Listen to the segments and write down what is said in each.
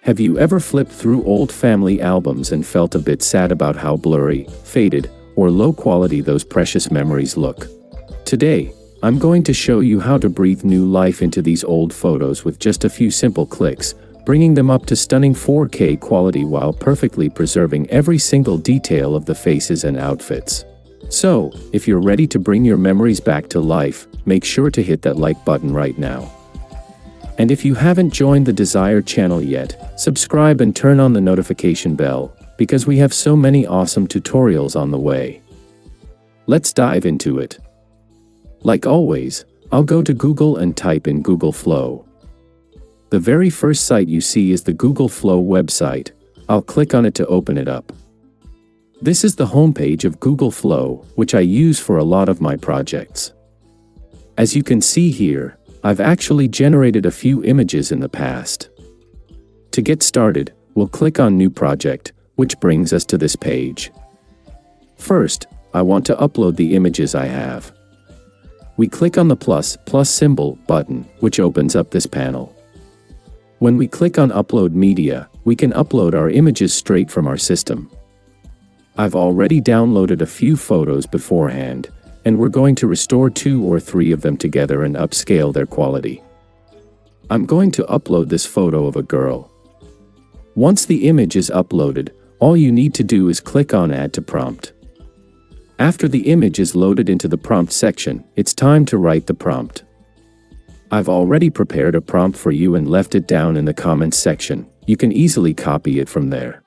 Have you ever flipped through old family albums and felt a bit sad about how blurry, faded, or low quality those precious memories look? Today, I'm going to show you how to breathe new life into these old photos with just a few simple clicks, bringing them up to stunning 4K quality while perfectly preserving every single detail of the faces and outfits. So, if you're ready to bring your memories back to life, make sure to hit that like button right now. And if you haven't joined the desired channel yet, subscribe and turn on the notification bell, because we have so many awesome tutorials on the way. Let's dive into it. Like always, I'll go to Google and type in Google Flow. The very first site you see is the Google Flow website. I'll click on it to open it up. This is the homepage of Google Flow, which I use for a lot of my projects. As you can see here, I've actually generated a few images in the past. To get started, we'll click on New Project, which brings us to this page. First, I want to upload the images I have. We click on the plus symbol button, which opens up this panel. When we click on Upload Media, we can upload our images straight from our system. I've already downloaded a few photos beforehand, and we're going to restore 2 or 3 of them together and upscale their quality. I'm going to upload this photo of a girl. Once the image is uploaded, all you need to do is click on Add to Prompt. After the image is loaded into the prompt section, it's time to write the prompt. I've already prepared a prompt for you and left it down in the comments section. You can easily copy it from there.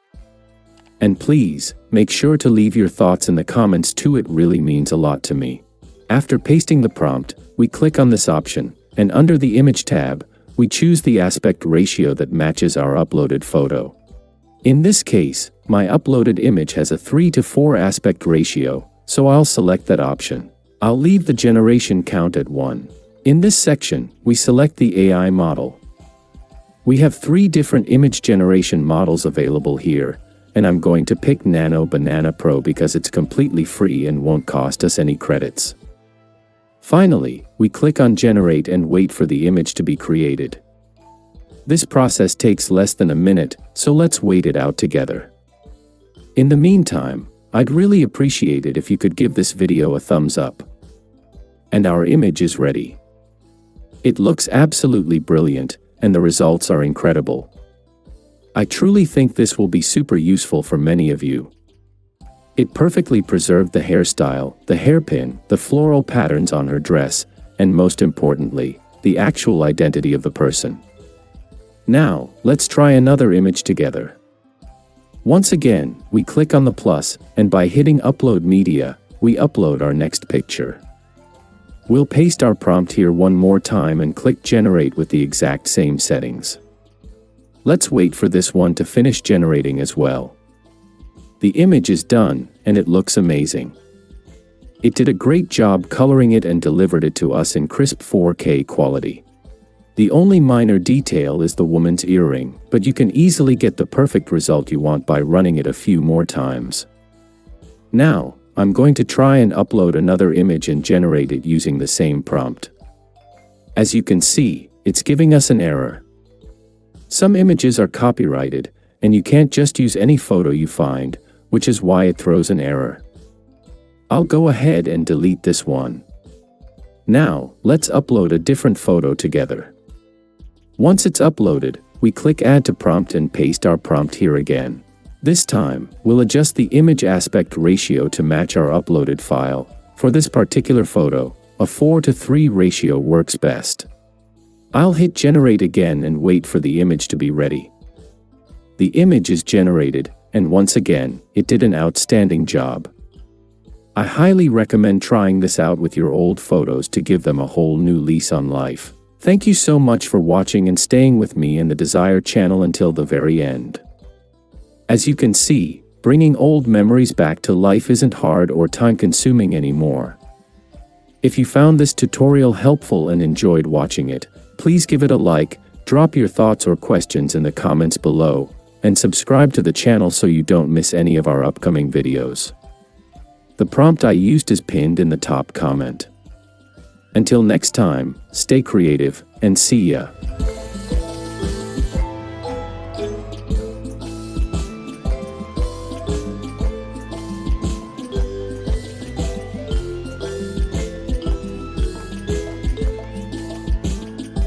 And please, make sure to leave your thoughts in the comments too, it really means a lot to me. After pasting the prompt, we click on this option, and under the Image tab, we choose the aspect ratio that matches our uploaded photo. In this case, my uploaded image has a 3:4 aspect ratio, so I'll select that option. I'll leave the generation count at 1. In this section, we select the AI model. We have 3 different image generation models available here, and I'm going to pick Nano Banana Pro because it's completely free and won't cost us any credits. Finally, we click on Generate and wait for the image to be created. This process takes less than a minute, so let's wait it out together. In the meantime, I'd really appreciate it if you could give this video a thumbs up. And our image is ready. It looks absolutely brilliant, and the results are incredible. I truly think this will be super useful for many of you. It perfectly preserved the hairstyle, the hairpin, the floral patterns on her dress, and most importantly, the actual identity of the person. Now, let's try another image together. Once again, we click on the plus, and by hitting Upload Media, we upload our next picture. We'll paste our prompt here one more time and click Generate with the exact same settings. Let's wait for this one to finish generating as well. The image is done, and it looks amazing. It did a great job coloring it and delivered it to us in crisp 4K quality. The only minor detail is the woman's earring, but you can easily get the perfect result you want by running it a few more times. Now, I'm going to try and upload another image and generate it using the same prompt. As you can see, it's giving us an error. Some images are copyrighted, and you can't just use any photo you find, which is why it throws an error. I'll go ahead and delete this one. Now, let's upload a different photo together. Once it's uploaded, we click Add to Prompt and paste our prompt here again. This time, we'll adjust the image aspect ratio to match our uploaded file. For this particular photo, a 4:3 ratio works best. I'll hit Generate again and wait for the image to be ready. The image is generated, and once again, it did an outstanding job. I highly recommend trying this out with your old photos to give them a whole new lease on life. Thank you so much for watching and staying with me in the desired channel until the very end. As you can see, bringing old memories back to life isn't hard or time-consuming anymore. If you found this tutorial helpful and enjoyed watching it, please give it a like, drop your thoughts or questions in the comments below, and subscribe to the channel so you don't miss any of our upcoming videos. The prompt I used is pinned in the top comment. Until next time, stay creative, and see ya.